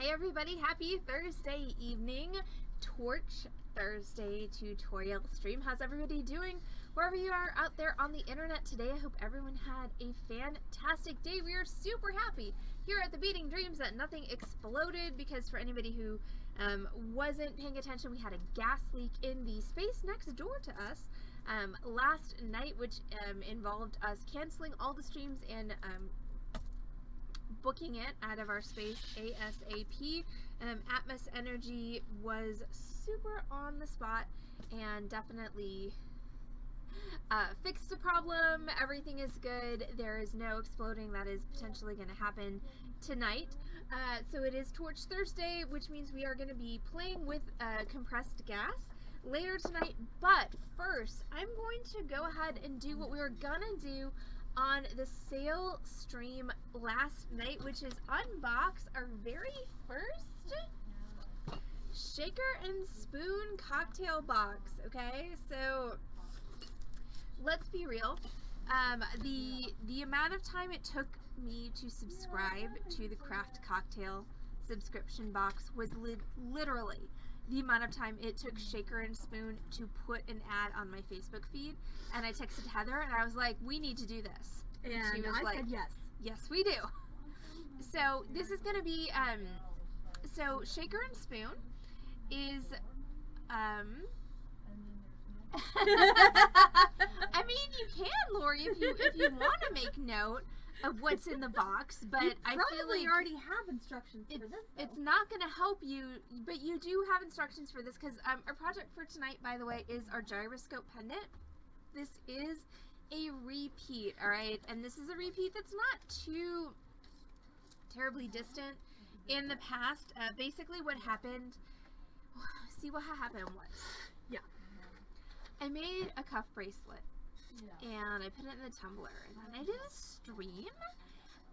Hey everybody, happy Thursday evening, Torch Thursday tutorial stream. How's everybody doing? Wherever you are out there on the internet today, I hope everyone had a fantastic day. We are super happy here at the Beading Dreams that nothing exploded, because for anybody who wasn't paying attention, we had a gas leak in the space next door to us last night, which involved us canceling all the streams and booking it out of our space ASAP. Atmos Energy was super on the spot and definitely fixed the problem. Everything is good. There is no exploding that is potentially going to happen tonight. So it is Torch Thursday, which means we are going to be playing with compressed gas later tonight. But first, I'm going to go ahead and do what we were going to do on the sale stream last night, which is unbox our very first shaker and spoon cocktail box. Okay, so let's be real. The amount of time it took me to subscribe to the craft cocktail subscription box was literally the amount of time it took Shaker and Spoon to put an ad on my Facebook feed. And I texted Heather and I was like, we need to do this. And she was like, said yes. Yes, we do. So this is going to be, so Shaker and Spoon is, I mean, you can, Lori, if you want to make note of what's in the box, but I feel like you already have instructions for this. It's not going to help you, but you do have instructions for this, because our project for tonight, by the way, is our Gyroscope pendant. This is a repeat, all right, and this is a repeat that's not too terribly distant in the past. Basically, what happened? See, what happened was, yeah, I made a cuff bracelet. And I put it in the tumbler, and then I did a stream,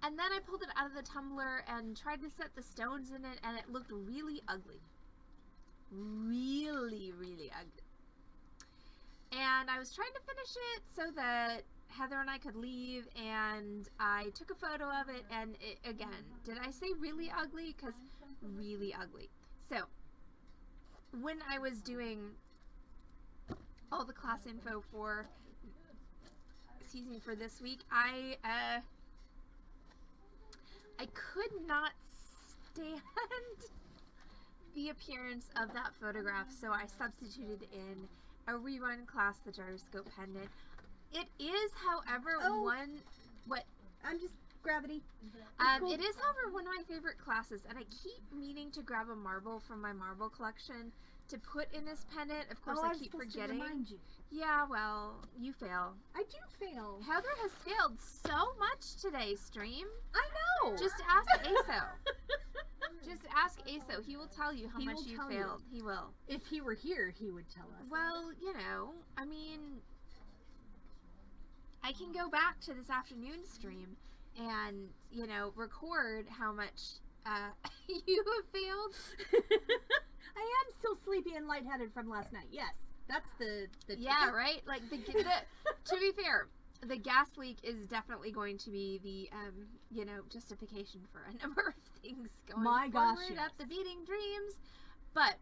and then I pulled it out of the tumbler and tried to set the stones in it, and it looked really ugly. Really, really ugly. And I was trying to finish it so that Heather and I could leave, and I took a photo of it, and it, again, did I say really ugly? Because really ugly. So, when I was doing all the class info for for this week, I could not stand the appearance of that photograph, so I substituted in a rerun class, the Gyroscope pendant. It is, however, I'm just gravity. Cool. It is, however, one of my favorite classes, and I keep meaning to grab a marble from my marble collection to put in this pendant. Of course, I keep forgetting. To remind you. Yeah, well, you fail. I do fail. Heather has failed so much today, stream. I know. Just ask Aso. Just ask Aso. He will tell you how much you failed. He will. If he were here, he would tell us. Well, you know, I mean, I can go back to this afternoon stream and, you know, record how much you have failed. I am still sleepy and lightheaded from last night. Yes, that's the yeah, right. Like the to be fair, the gas leak is definitely going to be the you know, justification for a number of things going forward at the Beading Dreams. But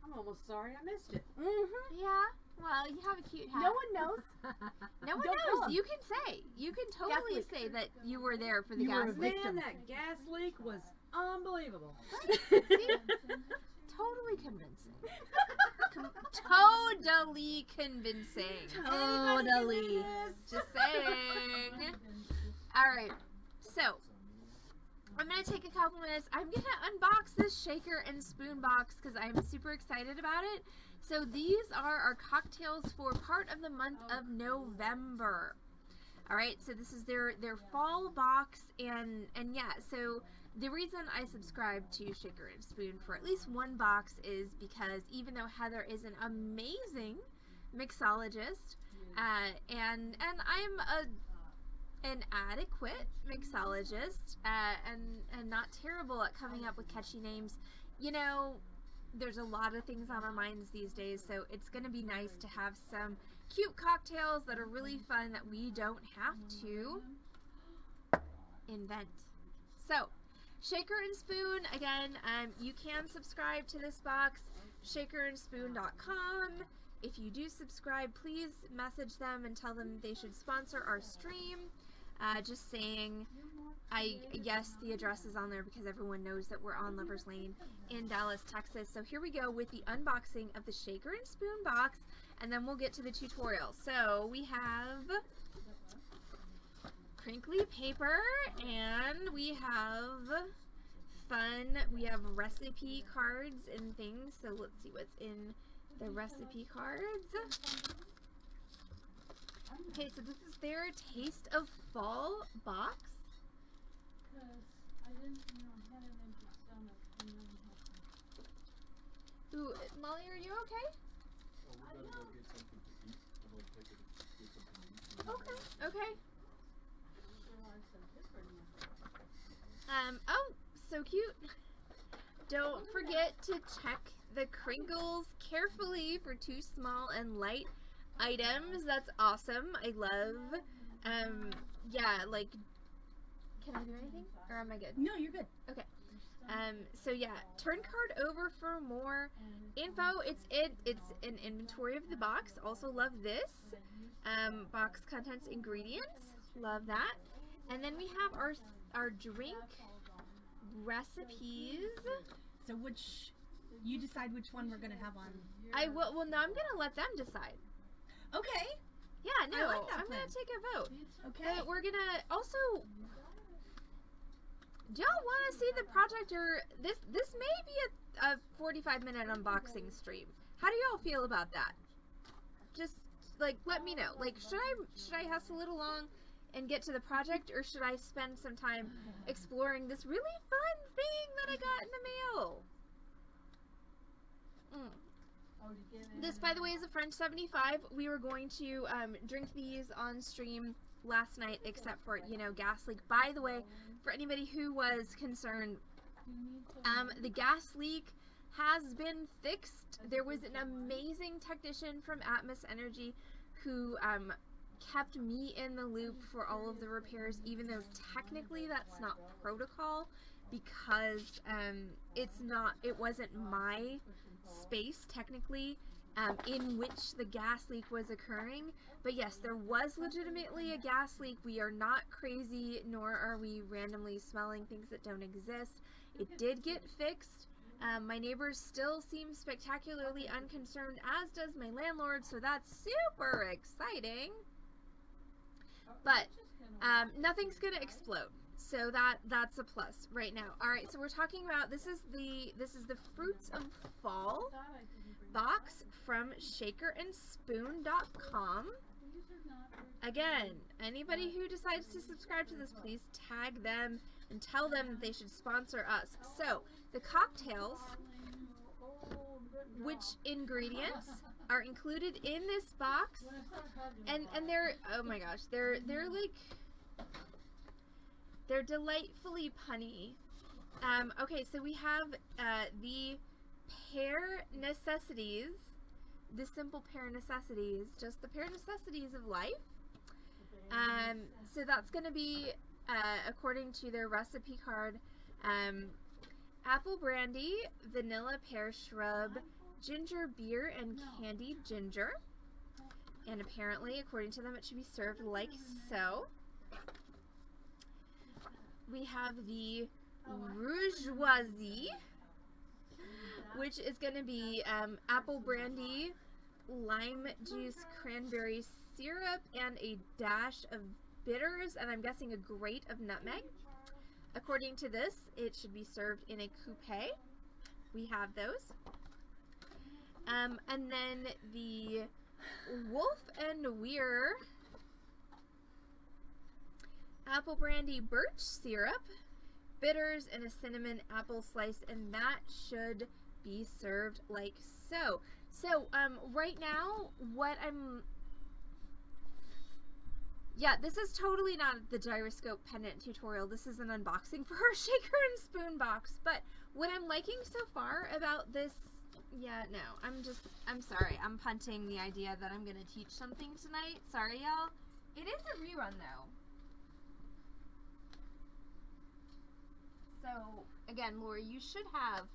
I'm almost sorry I missed it. Mm-hmm. Yeah. Well, you have a cute hat. No one knows. No one knows. You can say. You can totally say that you were there for the gas leak. Man, that gas leak was unbelievable. See? Totally convincing. Totally convincing. Totally. Just saying. Alright, so I'm going to take a couple minutes. I'm going to unbox this shaker and spoon box because I'm super excited about it. So these are our cocktails for part of the month of November. Alright, so this is their fall box, and yeah, so the reason I subscribe to Shaker and Spoon for at least one box is because even though Heather is an amazing mixologist, and I'm an adequate mixologist, and not terrible at coming up with catchy names, you know, there's a lot of things on our minds these days, so it's going to be nice to have some cute cocktails that are really fun that we don't have to invent. So Shaker and Spoon, again, you can subscribe to this box, shakerandspoon.com. If you do subscribe, please message them and tell them they should sponsor our stream. Just saying, yes, the address is on there because everyone knows that we're on Lover's Lane in Dallas, Texas. So here we go with the unboxing of the Shaker and Spoon box, and then we'll get to the tutorial. So we have crinkly paper, and we have we have recipe cards and things. So let's see what's in the recipe cards. Okay, so this is their Taste of Fall box. Ooh, Molly, are you okay? Okay, okay. Oh, so cute. Don't forget to check the crinkles carefully for too small and light items. That's awesome. I love, yeah, like, can I do anything? Or am I good? No, you're good. Okay. So yeah, turn card over for more info. It's an inventory of the box. Also love this. Box contents, ingredients. Love that. And then we have our drink recipes. So you decide which one we're gonna have on. Well, no, I'm gonna let them decide. Okay. Yeah, no, I like that I'm plan. gonna take a vote. Okay. But we're gonna also. Do y'all want to see the project, or this may be a 45-minute unboxing stream? How do y'all feel about that? Just like let me know. Like, should I hustle it along and get to the project, or should I spend some time exploring this really fun thing that I got in the mail? This, by the way, is a French 75. We were going to drink these on stream last night, except for, gas leak. By the way, for anybody who was concerned, the gas leak has been fixed. There was an amazing technician from Atmos Energy who kept me in the loop for all of the repairs, even though technically that's not protocol, because it wasn't my space technically in which the gas leak was occurring. But yes, there was legitimately a gas leak. We are not crazy, nor are we randomly smelling things that don't exist. It did get fixed. My neighbors still seem spectacularly unconcerned, as does my landlord, so that's super exciting. But nothing's gonna explode, so that's a plus right now. All right, so we're talking about this is the Fruits of Fall box from shakerandspoon.com. Again, anybody who decides to subscribe to this, please tag them and tell them that they should sponsor us. So the cocktails, which ingredients are included in this box, and they're, oh my gosh, they're delightfully punny. Okay, so we have the Pear Necessities, the simple Pear Necessities, just the Pear Necessities of life. So that's going to be, according to their recipe card, apple brandy, vanilla pear shrub, ginger beer, and candied ginger. And apparently, according to them, it should be served like so. We have the bourgeoisie, which is going to be apple brandy, lime juice, cranberry syrup, and a dash of bitters, and I'm guessing a grate of nutmeg. According to this, it should be served in a coupe. We have those. And then the Wolf and Weir apple brandy birch syrup, bitters, and a cinnamon apple slice, and that should be served like so. So right now, yeah, this is totally not the Gyroscope pendant tutorial. This is an unboxing for our Shaker and Spoon box. But what I'm liking so far about this, yeah, no, I'm sorry. I'm punting the idea that I'm going to teach something tonight. Sorry, y'all. It is a rerun, though. So, again, Lori, you should have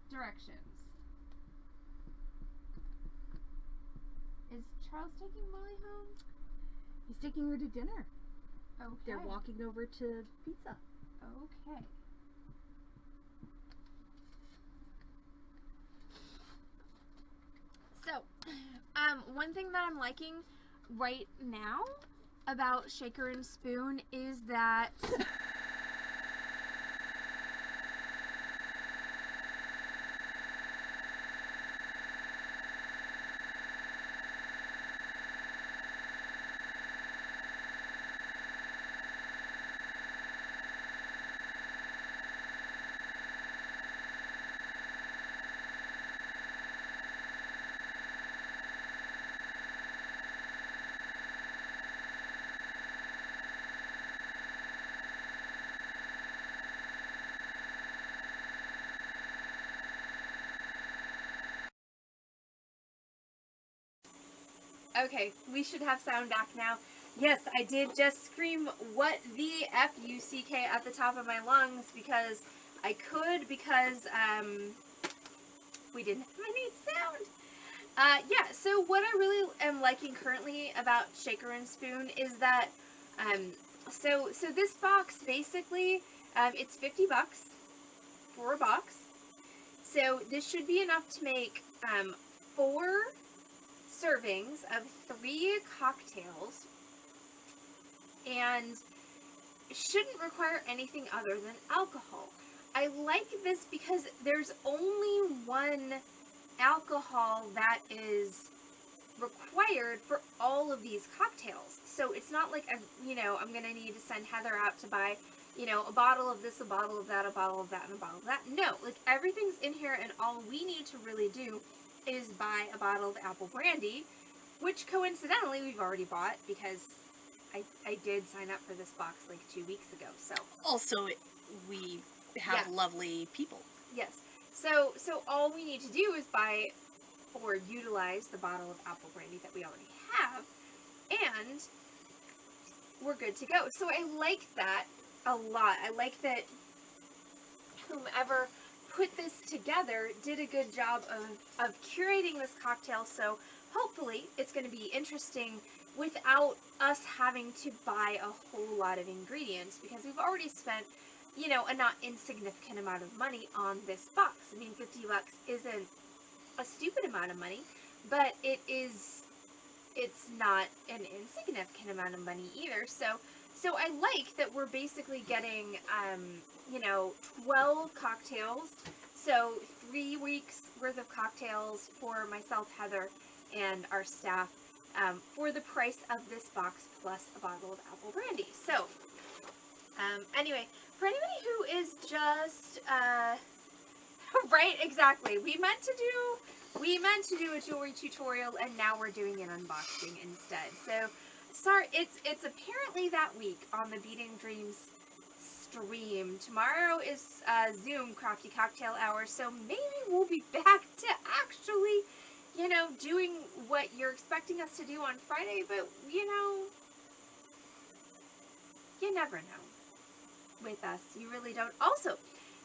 directions. Is Charles taking Molly home? He's taking her to dinner. Okay. They're walking over to pizza. Okay. So, one thing that I'm liking right now about Shaker and Spoon is that okay, we should have sound back now. Yes, I did just scream, what the F-U-C-K at the top of my lungs because I could, because, we didn't have any sound. Yeah, so what I really am liking currently about Shaker and Spoon is that, so this box, basically, it's $50 for a box. So this should be enough to make, 4 servings of 3 cocktails, and shouldn't require anything other than alcohol. I like this because there's only 1 alcohol that is required for all of these cocktails. So it's not like, I'm going to need to send Heather out to buy, a bottle of this, a bottle of that, a bottle of that, and a bottle of that. No, like everything's in here, and all we need to really do is buy a bottle of apple brandy, which coincidentally we've already bought because I did sign up for this box like 2 weeks ago. So also we have lovely people. Yes. So all we need to do is buy or utilize the bottle of apple brandy that we already have, and we're good to go. So I like that a lot. I like that whomever put this together did a good job of curating this cocktail, so hopefully it's going to be interesting without us having to buy a whole lot of ingredients, because we've already spent, a not insignificant amount of money on this box. I mean, $50 isn't a stupid amount of money, but it's not an insignificant amount of money either. So I like that we're basically getting, 12 cocktails, so 3 weeks worth of cocktails for myself, Heather, and our staff, for the price of this box plus a bottle of apple brandy. So, anyway, for anybody who is just, right, exactly, we meant to do a jewelry tutorial, and now we're doing an unboxing instead. So, sorry, it's apparently that week on the Beading Dreams stream. Tomorrow is Zoom Crafty Cocktail Hour, so maybe we'll be back to actually, doing what you're expecting us to do on Friday, but, you never know with us. You really don't. Also,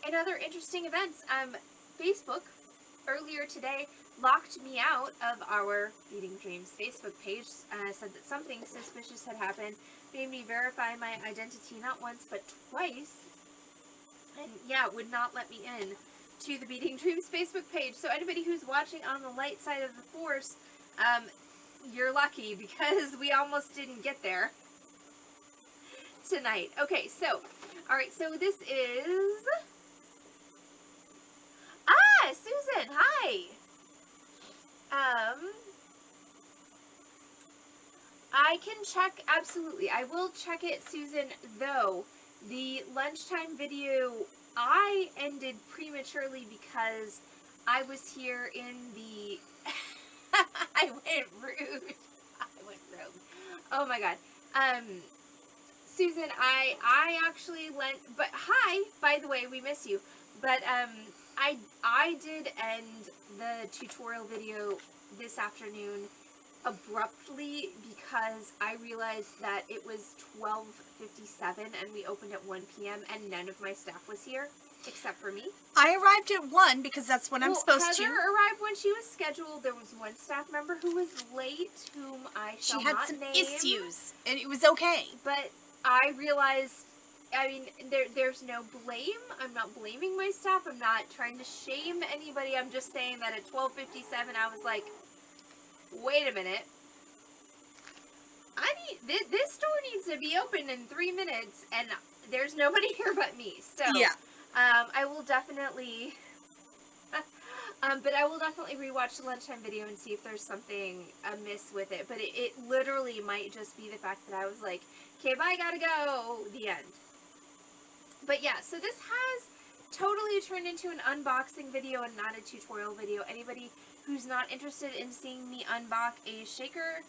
in other interesting events, Facebook earlier today locked me out of our Beading Dreams Facebook page, said that something suspicious had happened, made me verify my identity not once but twice, and would not let me in to the Beading Dreams Facebook page. So anybody who's watching on the light side of the force, you're lucky, because we almost didn't get there tonight. Okay, so, alright, so this is... Susan, hi! I can check, absolutely, I will check it, Susan, though, the lunchtime video, I ended prematurely because I was here in the, I went rude, oh my god, Susan, I actually went, but hi, by the way, we miss you, but, I did end the tutorial video this afternoon abruptly because I realized that it was 12:57 and we opened at 1 p.m. and none of my staff was here except for me. I arrived at 1 because that's when I'm supposed Heather to. arrived when she was scheduled. There was one staff member who was late, whom I shall She had not some name. issues, and it was okay. But I realized, I mean, there's no blame. I'm not blaming my staff. I'm not trying to shame anybody. I'm just saying that at 12:57, I was like, wait a minute. This store needs to be open in 3 minutes, and there's nobody here but me. So, Yeah. I will definitely, but I will definitely rewatch the lunchtime video and see if there's something amiss with it. But it literally might just be the fact that I was like, okay, bye, gotta go, the end. But yeah, so this has totally turned into an unboxing video and not a tutorial video. Anybody who's not interested in seeing me unbox a shaker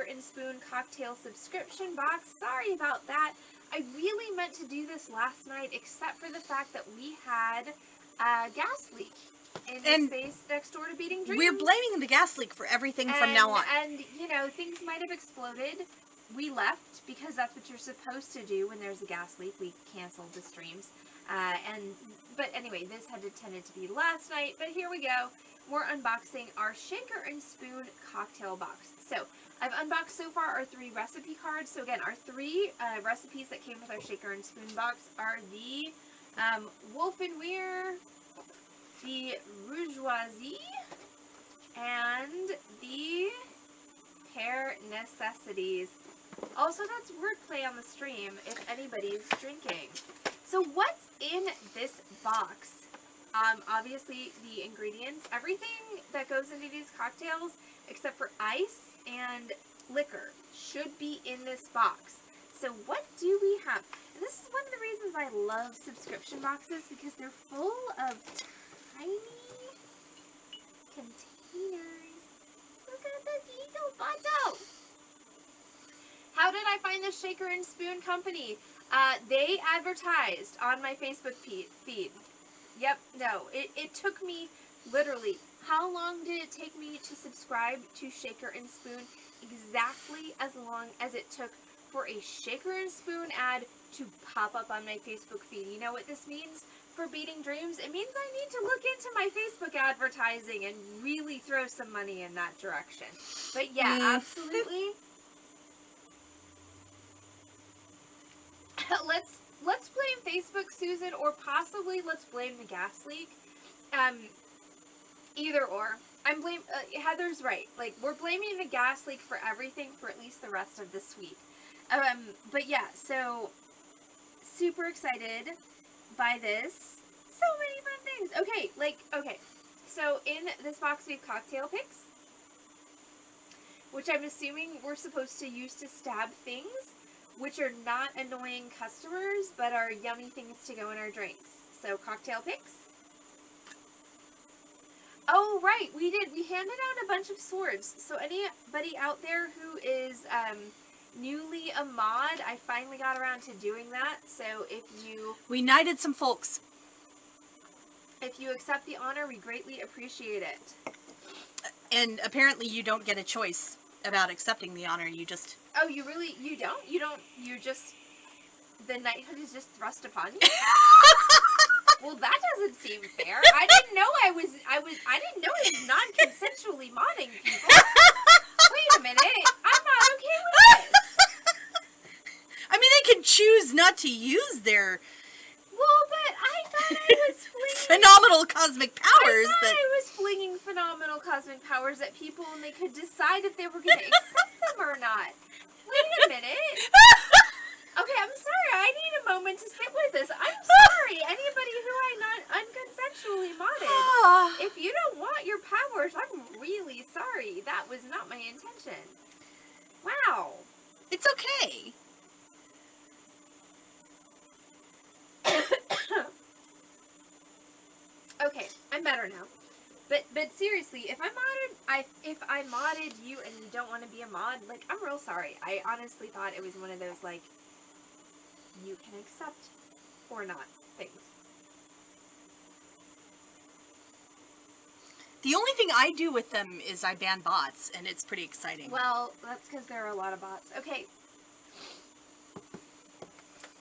and spoon cocktail subscription box, sorry about that. I really meant to do this last night, except for the fact that we had a gas leak in the space next door to Beading Dreams. We're blaming the gas leak for everything from now on. And, you know, things might have exploded. We left because that's what you're supposed to do when there's a gas leak. We canceled the streams. But anyway, this had intended to be last night, but here we go. We're unboxing our shaker and spoon cocktail box. So, I've unboxed so far our 3 recipe cards. So again, our 3 recipes that came with our shaker and spoon box are the Wolf and Weir, the Bourgeoisie, and the Pear Necessities. Also, that's wordplay on the stream if anybody's drinking. So what's in this box? Obviously the ingredients, everything that goes into these cocktails except for ice and liquor should be in this box. So what do we have? And this is one of the reasons I love subscription boxes, because they're full of tiny containers. Look at this little bottle. How did I find the Shaker and Spoon company? They advertised on my Facebook feed. Yep, no, it took me literally, how long did it take me to subscribe to Shaker and Spoon? Exactly as long as it took for a Shaker and Spoon ad to pop up on my Facebook feed. You know what this means for Beading Dreams? It means I need to look into my Facebook advertising and really throw some money in that direction. But yeah, absolutely. Let's blame Facebook, Susan, or possibly let's blame the gas leak. Either or. Heather's right. Like, we're blaming the gas leak for everything for at least the rest of this week. But yeah, so super excited by this. So many fun things. Okay, so in this box we have cocktail picks, which I'm assuming we're supposed to use to stab things, which are not annoying customers, but are yummy things to go in our drinks. So, cocktail picks. Oh, right, we handed out a bunch of swords. So, anybody out there who is newly a mod, I finally got around to doing that. So, we knighted some folks. If you accept the honor, we greatly appreciate it. And apparently you don't get a choice about accepting the honor, you just... Oh, you don't? You just, the knighthood is just thrust upon you? Well, that doesn't seem fair. I didn't know I was non-consensually modding people. Wait a minute, I'm not okay with this. I mean, they can choose not to use their... Well, but I thought I was flinging... phenomenal cosmic powers, I was flinging phenomenal cosmic powers at people and they could decide if they were going to accept them or not. Wait a minute. Okay, I'm sorry. I need a moment to sit with this. I'm sorry. Anybody who I not unconsensually modded. If you don't want your powers, I'm really sorry. That was not my intention. Wow. It's okay. Okay, I'm better now. But seriously, if I modded you and you don't want to be a mod, like, I'm real sorry. I honestly thought it was one of those, like, you can accept or not things. The only thing I do with them is I ban bots, and it's pretty exciting. Well, that's because there are a lot of bots. Okay.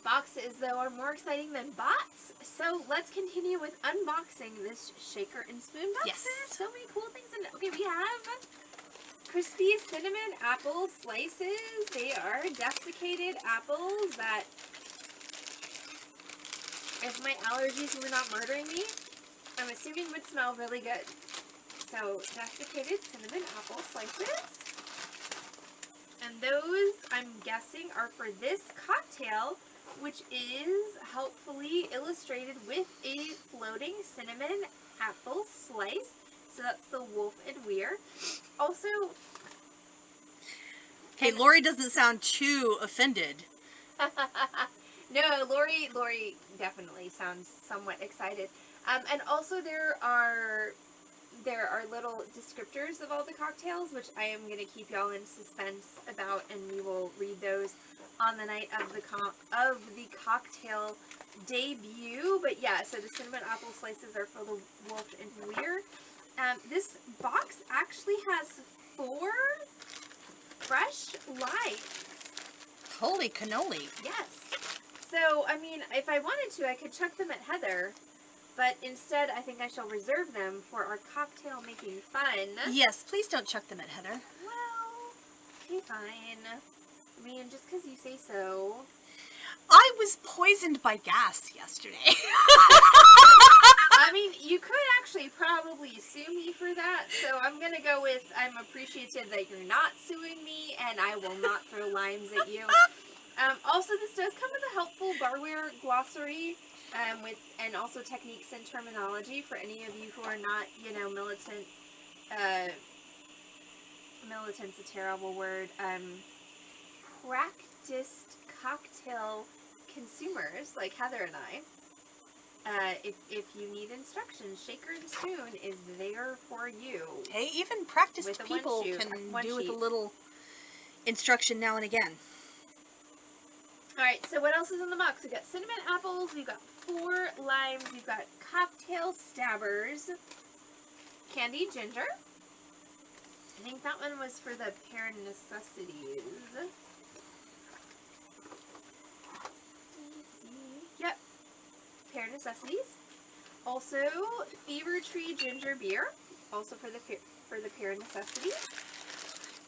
Boxes, though, are more exciting than bots. So let's continue with unboxing this shaker and spoon box. Yes. There's so many cool things in it. Okay, we have crispy cinnamon apple slices. They are desiccated apples that, if my allergies were not murdering me, I'm assuming would smell really good. So, desiccated cinnamon apple slices. And those, I'm guessing, are for this cocktail, which is helpfully illustrated with a floating cinnamon apple slice. So that's the Wolf and Weir. Also... Hey, Lori doesn't sound too offended. No, Lori definitely sounds somewhat excited. And also there are little descriptors of all the cocktails, which I am going to keep y'all in suspense about, and we will read those on the night of the cocktail debut. But yeah, so the cinnamon apple slices are for the Wolf and Weir. This box actually has 4 fresh limes. Holy cannoli. Yes. So, I mean, if I wanted to, I could chuck them at Heather. But instead, I think I shall reserve them for our cocktail making fun. Yes, please don't chuck them at Heather. Well, okay, fine. I mean, just because you say so. I was poisoned by gas yesterday. I mean, you could actually probably sue me for that. So I'm going to go with I'm appreciative that you're not suing me, and I will not throw limes at you. Also, this does come with a helpful barware glossary. And also techniques and terminology for any of you who are not, militant. Militant's a terrible word. Practiced cocktail consumers like Heather and I. If you need instructions, Shaker and Spoon is there for you. Hey, even practiced With a people one can do with sheet. a little instruction now and again. Alright, so what else is in the box? We've got cinnamon apples, we've got 4 limes, we've got cocktail stabbers, candied ginger. I think that one was for the Pear Necessities. Yep, Pear Necessities. Also, Fever Tree Ginger Beer, also for the Pear Necessities.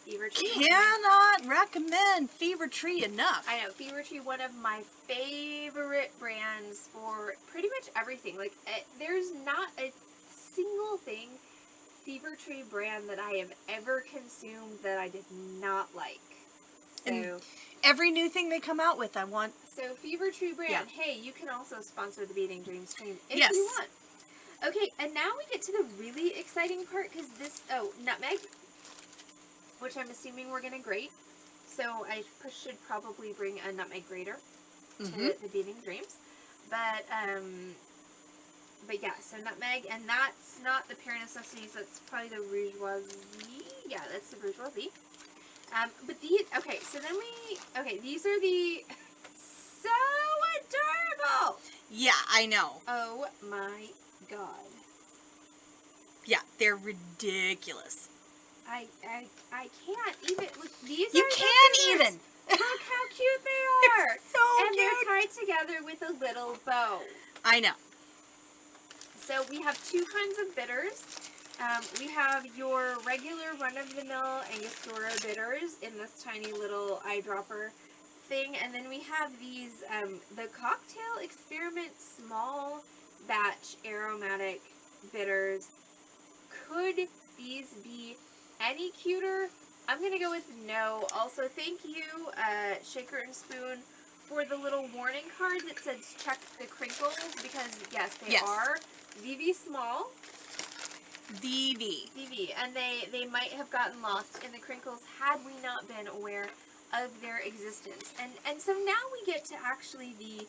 Fever Tree. Cannot recommend Fever Tree enough. I know, Fever Tree, one of my favorite brands for pretty much everything. Like, there's not a single thing Fever Tree brand that I have ever consumed that I did not like. So, And every new thing they come out with, I want. So Fever Tree brand, Yeah. hey, you can also sponsor the Beading Dream stream if Yes. you want. Okay, and now we get to the really exciting part, because Nutmeg, which I'm assuming we're going to grate. So I should probably bring a nutmeg grater to the Beading Dreams. But yeah, so nutmeg, and that's not the Pear Necessities, that's probably the bourgeoisie. Yeah, that's the bourgeoisie. But these, these are the, so adorable! Yeah, I know. Oh my god. Yeah, they're ridiculous. I can't even, look, these You are the can't bitters. even. Look how cute they are! They're so And cute. they're tied together with a little bow. I know. So we have 2 kinds of bitters. We have your regular run-of-the-mill Angostura bitters in this tiny little eyedropper thing. And then we have these, the Cocktail Experiment Small Batch Aromatic Bitters. Could these be any cuter? I'm going to go with no. Also, thank you, Shaker and Spoon, for the little warning card that says check the crinkles, because, yes, they are VV small. VV. And they might have gotten lost in the crinkles had we not been aware of their existence. And so now we get to actually the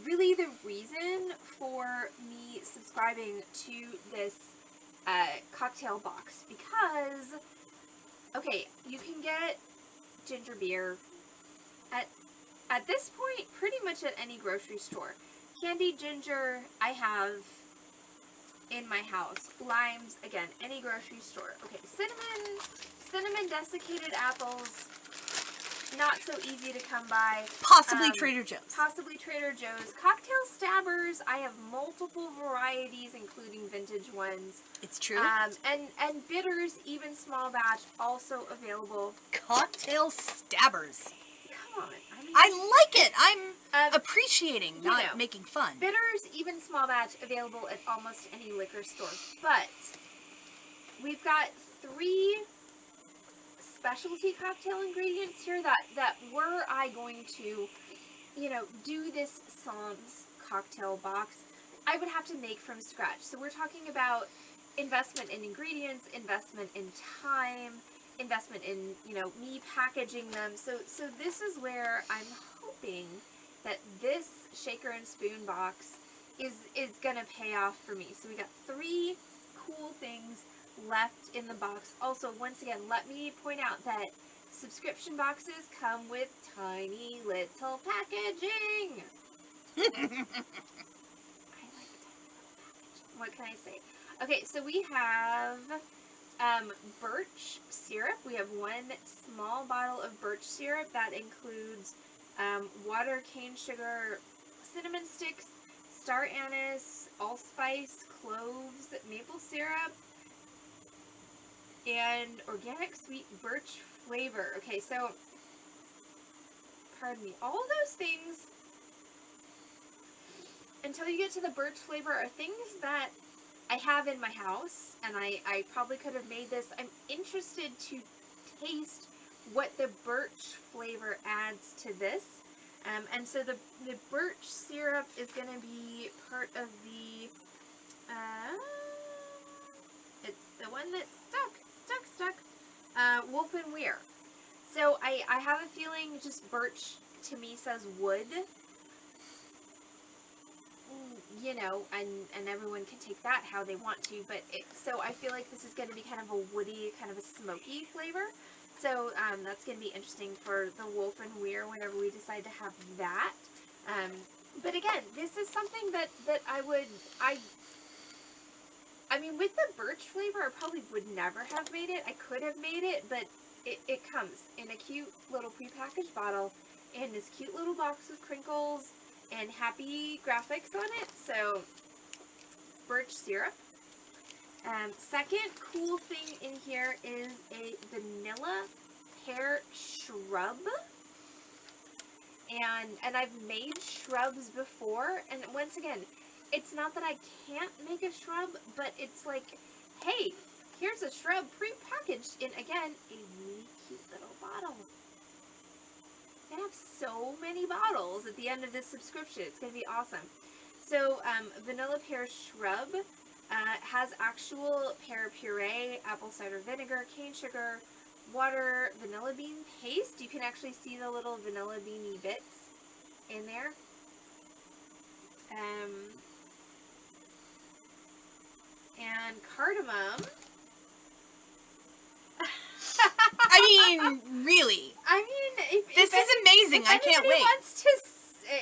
reason for me subscribing to this cocktail box, because okay, you can get ginger beer at this point pretty much at any grocery store. Candied ginger, I have in my house. Limes, again, any grocery store. Okay, cinnamon desiccated apples, not so easy to come by. Possibly Trader Joe's. Possibly Trader Joe's. Cocktail stabbers, I have multiple varieties, including vintage ones. It's true. And bitters, even small batch, also available. Cocktail stabbers. Come on. I mean, I like it. I'm appreciating, you not know, making fun. bitters, even small batch, available at almost any liquor store. But we've got 3 specialty cocktail ingredients here that were I going to, do this sans cocktail box, I would have to make from scratch. So we're talking about investment in ingredients, investment in time, investment in, me packaging them. So this is where I'm hoping that this shaker and spoon box is gonna pay off for me. So we got 3 cool things left in the box. Also, once again, let me point out that subscription boxes come with tiny little packaging. I like tiny little packaging. What can I say? Okay, so we have birch syrup. We have 1 small bottle of birch syrup that includes water, cane sugar, cinnamon sticks, star anise, allspice, cloves, maple syrup, and organic sweet birch flavor. Okay, so, pardon me, all of those things, until you get to the birch flavor, are things that I have in my house, and I probably could have made this. I'm interested to taste what the birch flavor adds to this. And so the birch syrup is going to be part of the, it's the one that's stuck, Wolf and Weir. So I have a feeling just birch to me says wood, and everyone can take that how they want to, but so I feel like this is going to be kind of a woody, kind of a smoky flavor. So that's going to be interesting for the Wolf and Weir whenever we decide to have that. But again, this is something that I mean, with the birch flavor, I probably would never have made it. I could have made it, but it comes in a cute little prepackaged bottle in this cute little box with crinkles and happy graphics on it. So, birch syrup. Second cool thing in here is a vanilla pear shrub. And I've made shrubs before, and once again, it's not that I can't make a shrub, but it's like, hey, here's a shrub pre-packaged in, again, a really cute little bottle. I have so many bottles at the end of this subscription. It's going to be awesome. So, vanilla pear shrub has actual pear puree, apple cider vinegar, cane sugar, water, vanilla bean paste. You can actually see the little vanilla beany bits in there. And cardamom. I mean, really. I mean, This is amazing. I can't wait.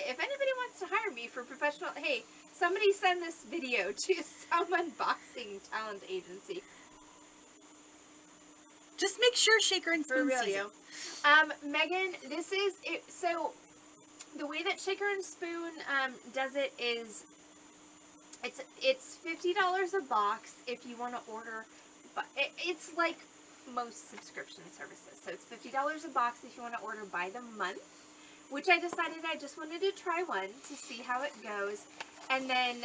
If anybody wants to hire me for professional, hey, somebody send this video to some unboxing talent agency. Just make sure Shaker and For Spoon real, sees yo. it. Megan, this is it. So the way that Shaker and Spoon does it is it's $50 a box if you want to order, but it's like most subscription services. So it's $50 a box if you want to order by the month, which I decided I just wanted to try one to see how it goes. And then,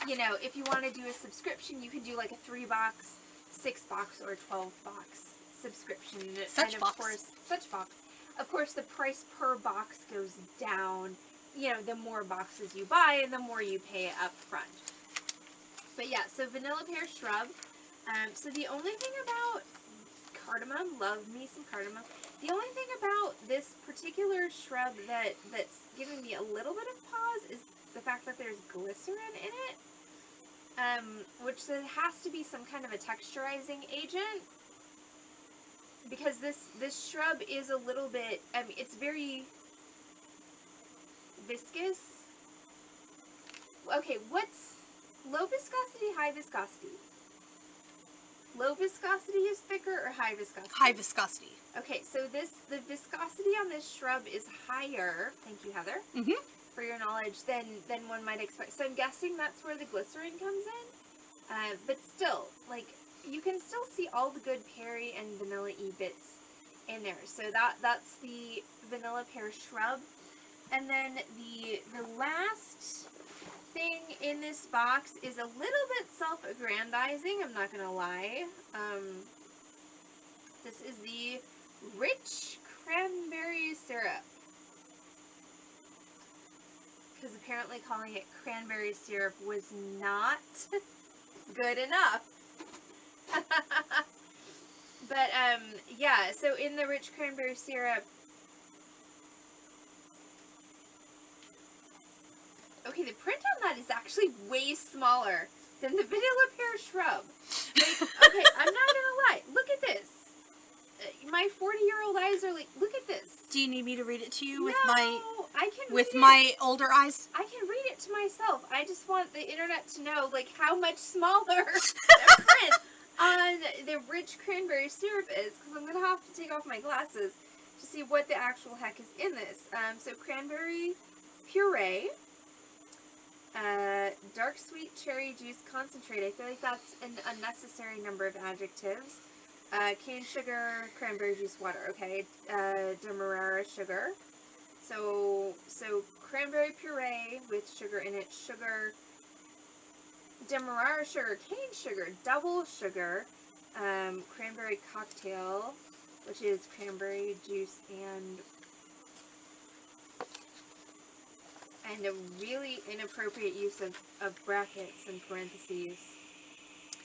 if you want to do a subscription, you can do like a 3-box, 6-box, or 12-box subscription. Such and box. Of course, the price per box goes down, the more boxes you buy and the more you pay up front. But yeah, so vanilla pear shrub. So the only thing about cardamom, love me some cardamom. The only thing about this particular shrub that's giving me a little bit of pause is the fact that there's glycerin in it, which has to be some kind of a texturizing agent, because this shrub is a little bit, it's very viscous. Okay, Low viscosity, high viscosity. Low viscosity is thicker or high viscosity? High viscosity. Okay, so the viscosity on this shrub is higher, thank you, Heather, for your knowledge, than one might expect. So I'm guessing that's where the glycerin comes in. But still, like, you can still see all the good perry and vanilla-y bits in there. So that's the vanilla pear shrub. And then the last thing in this box is a little bit self-aggrandizing, I'm not gonna lie. This is the rich cranberry syrup. Because apparently calling it cranberry syrup was not good enough. But yeah, so in the rich cranberry syrup, okay, the print on that is actually way smaller than the vanilla pear shrub. Like, okay, I'm not gonna lie. Look at this. My 40-year-old eyes are like, look at this. Do you need me to read it to you No, with I can with read my older eyes? I can read it to myself. I just want the internet to know, like, how much smaller the print on the rich cranberry syrup is, because I'm gonna have to take off my glasses to see what the actual heck is in this. So cranberry puree. Dark sweet cherry juice concentrate. I feel like that's an unnecessary number of adjectives. Cane sugar, cranberry juice, water. Okay. Demerara sugar. So cranberry puree with sugar in it. Sugar. Demerara sugar, cane sugar, double sugar. Cranberry cocktail, which is cranberry juice and a really inappropriate use of brackets and parentheses.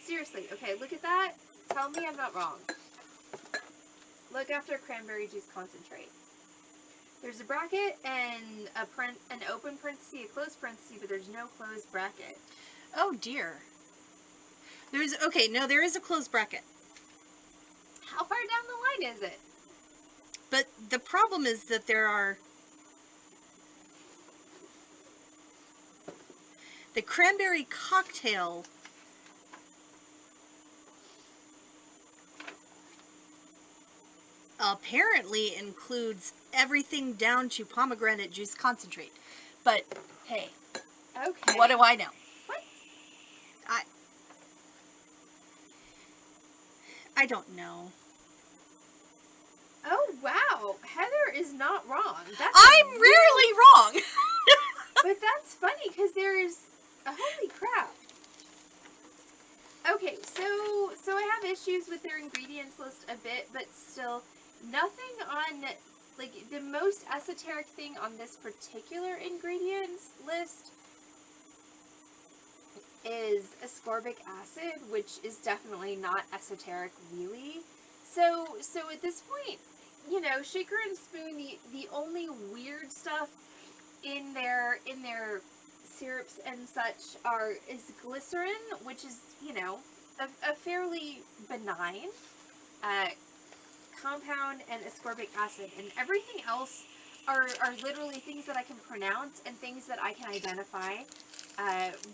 Seriously, okay, look at that. Tell me I'm not wrong. Look after cranberry juice concentrate. There's a bracket and an open parenthesis, a closed parenthesis, but there's no closed bracket. Oh dear. There is a closed bracket. How far down the line is it? But the problem is that there are the cranberry cocktail apparently includes everything down to pomegranate juice concentrate. But hey, Okay. what do I know? What? I don't know. Oh, wow. Heather is not wrong. I'm rarely wrong. But that's funny because there is holy crap. Okay, so I have issues with their ingredients list a bit, but still nothing on, like, the most esoteric thing on this particular ingredients list is ascorbic acid, which is definitely not esoteric really. So at this point, you know, shaker and spoon, the only weird stuff in their syrups and such is glycerin, which is, you know, a fairly benign compound, and ascorbic acid, and everything else are literally things that I can pronounce and things that I can identify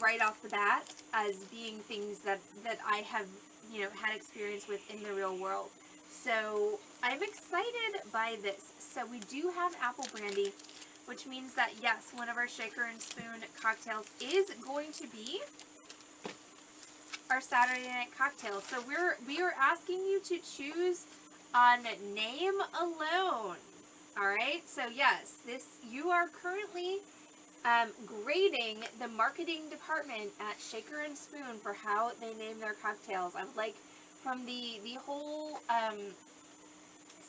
right off the bat as being things that I have, you know, had experience with in the real world. So I'm excited by this. So we do have apple brandy, which means that yes, one of our shaker and spoon cocktails is going to be our Saturday night cocktail. So we are asking you to choose on name alone. All right. So yes, you are currently grading the marketing department at Shaker and Spoon for how they name their cocktails. I would like from the whole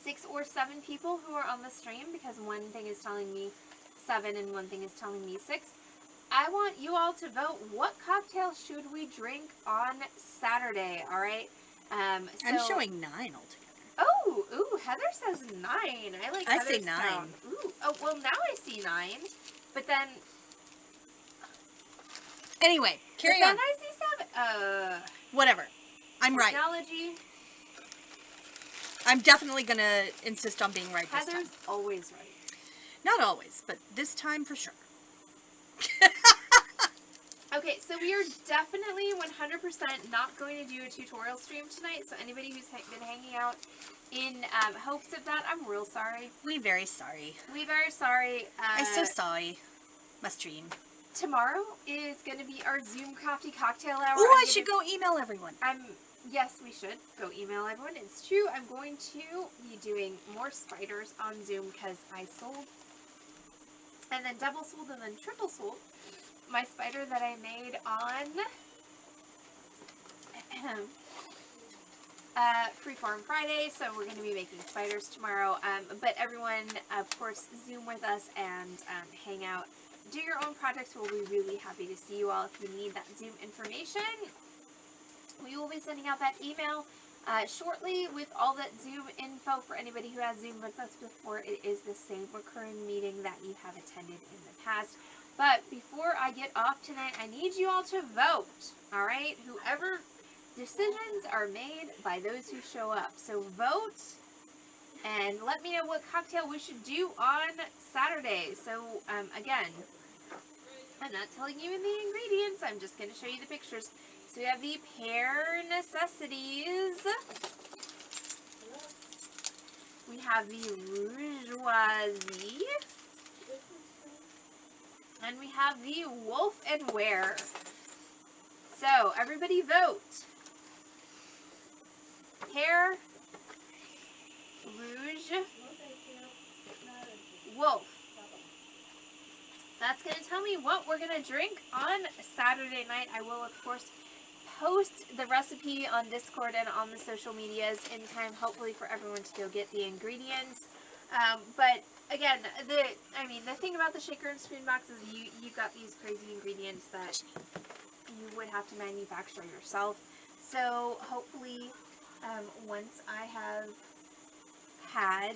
6 or 7 people who are on the stream, because one thing is telling me 7 and one thing is telling me 6. I want you all to vote. What cocktail should we drink on Saturday? All right. I'm showing 9 altogether. Oh, ooh, Heather says 9. I like. I Heather's say 9. count. Ooh, oh well, now I see 9. But then. Anyway, carry but on. then I see 7. Whatever. I'm right. Technology. I'm definitely gonna insist on being right this time. Heather's always right. Not always, but this time for sure. Okay, so we are definitely 100% not going to do a tutorial stream tonight. So anybody who's been hanging out in hopes of that, I'm real sorry. We very sorry. We very sorry. I'm so sorry. My stream. Tomorrow is going to be our Zoom Crafty Cocktail Hour. Oh, I should go email everyone. Yes, we should go email everyone. It's true. I'm going to be doing more spiders on Zoom because I sold, and then double sold, and then triple sold my spider that I made on Freeform Friday. So we're going to be making spiders tomorrow. But everyone, of course, Zoom with us and hang out. Do your own projects. We'll be really happy to see you all. If you need that Zoom information, we will be sending out that email shortly with all that Zoom info for anybody who has Zoom with us before. It is the same recurring meeting that you have attended in the past. But before I get off tonight, I need you all to vote, all right? Whoever decisions are made by those who show up. So vote and let me know what cocktail we should do on Saturday. So, again, I'm not telling you the ingredients. I'm just going to show you the pictures. So we have the Pear Necessities. We have the Bourgeoisie. And we have the Wolf and Ware. So, everybody vote. Pear, Rouge, Wolf. That's going to tell me what we're going to drink on Saturday night. I will, of course, post the recipe on Discord and on the social medias in time, hopefully, for everyone to go get the ingredients. But again, the thing about the shaker and spoon box is you got these crazy ingredients that you would have to manufacture yourself. So hopefully, once I have had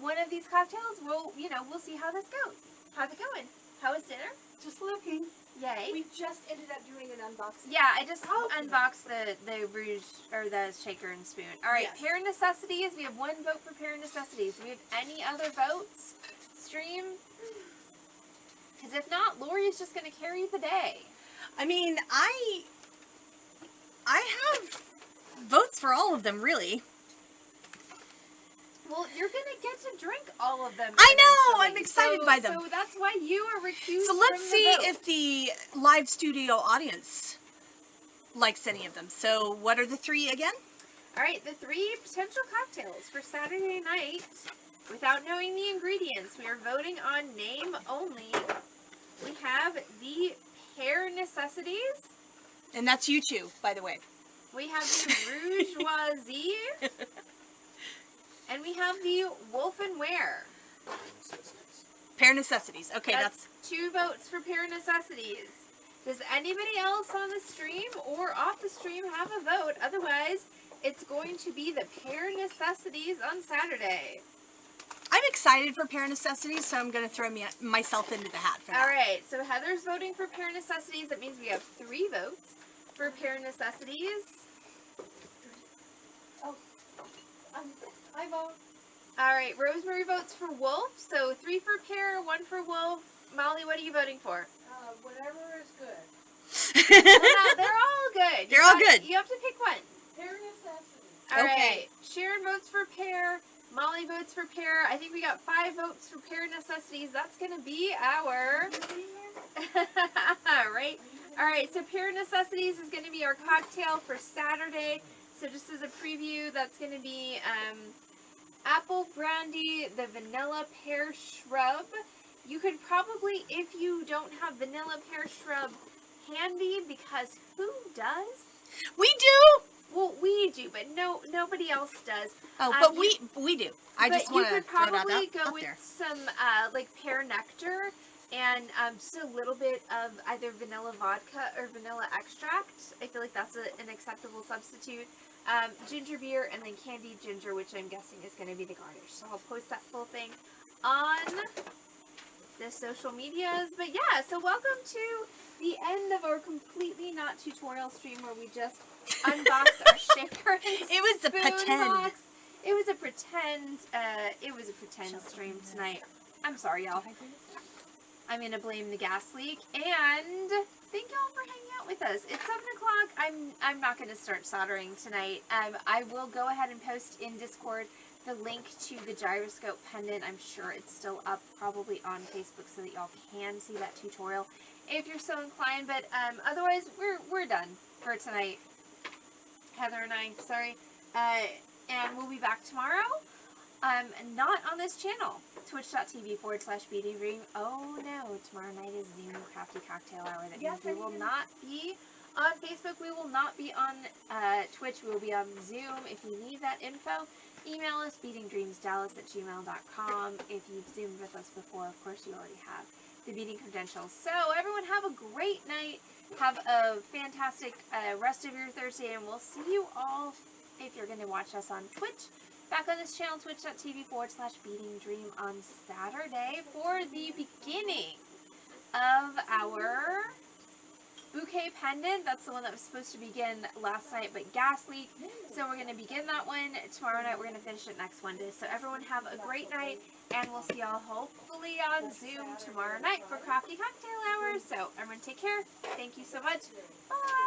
one of these cocktails, we'll see how this goes. How's it going? How was dinner? Just looking. Yay. We just ended up doing an unboxing. Yeah, I just unboxed the Rouge, or the shaker and spoon. Alright, Yes. Pear Necessities. We have one vote for Pear Necessities. Do we have any other votes? Stream? Because if not, Lori is just going to carry the day. I mean, I have votes for all of them, really. Well, you're going to get to drink all of them. I know! eventually. I'm excited by them. So that's why you are recused So let's from the see vote. if the live studio audience likes any of them. So what are the three again? Alright, the three potential cocktails for Saturday night, without knowing the ingredients, we are voting on name only. We have the Pear Necessities. And that's you two, by the way. We have the Bourgeoisie. And we have the Wolf and Ware. Pear Necessities. Okay, that's 2 votes for Pear Necessities. Does anybody else on the stream or off the stream have a vote? Otherwise, it's going to be the Pear Necessities on Saturday. I'm excited for Pear Necessities, so I'm going to throw myself into the hat for that. Alright, so Heather's voting for Pear Necessities. That means we have 3 votes for Pear Necessities. I vote. Alright, Rosemary votes for Wolf. So 3 for Pear, 1 for Wolf. Molly, what are you voting for? Whatever is good. No, they're all good. They're all good. You have to pick one. Pear Necessities. Alright, Okay. Sharon votes for Pear. Molly votes for Pear. I think we got 5 votes for Pear Necessities. That's going to be our... right? Alright, so Pear Necessities is going to be our cocktail for Saturday. So just as a preview, that's going to be apple brandy, the vanilla pear shrub. You could probably, if you don't have vanilla pear shrub handy, because who does? We do! Well, we do, but nobody else does. Oh, but we do. I just want to you could throw that probably out go with there. some like pear nectar and just a little bit of either vanilla vodka or vanilla extract. I feel like that's an acceptable substitute. Ginger beer and then candied ginger, which I'm guessing is going to be the garnish. So I'll post that full thing on the social medias. But yeah, so welcome to the end of our completely not tutorial stream where we just unboxed our shaker and It was the spoon pretend. box. It was a pretend stream tonight. I'm sorry, y'all. I'm going to blame the gas leak. And thank y'all for hanging out with us. It's 7 o'clock. I'm not going to start soldering tonight. I will go ahead and post in Discord the link to the gyroscope pendant. I'm sure it's still up probably on Facebook so that y'all can see that tutorial if you're so inclined. But otherwise, we're done for tonight. Heather and I, sorry. And we'll be back tomorrow. Not on this channel. Twitch.tv/Beading Dream. Oh no, tomorrow night is Zoom Crafty Cocktail Hour. That means we will not be on Facebook. We will not be on Twitch. We will be on Zoom. If you need that info, email us, beadingdreamsdallas@gmail.com. If you've Zoomed with us before, of course, you already have the Beading credentials. So everyone have a great night. Have a fantastic rest of your Thursday, and we'll see you all, if you're going to watch us on Twitch, back on this channel, twitch.tv/Beading Dream on Saturday for the beginning of our bouquet pendant. That's the one that was supposed to begin last night, but gas leak. So we're going to begin that one tomorrow night. We're going to finish it next Monday. So everyone have a great night, and we'll see y'all hopefully on Zoom tomorrow night for Crafty Cocktail Hour. So everyone take care. Thank you so much. Bye.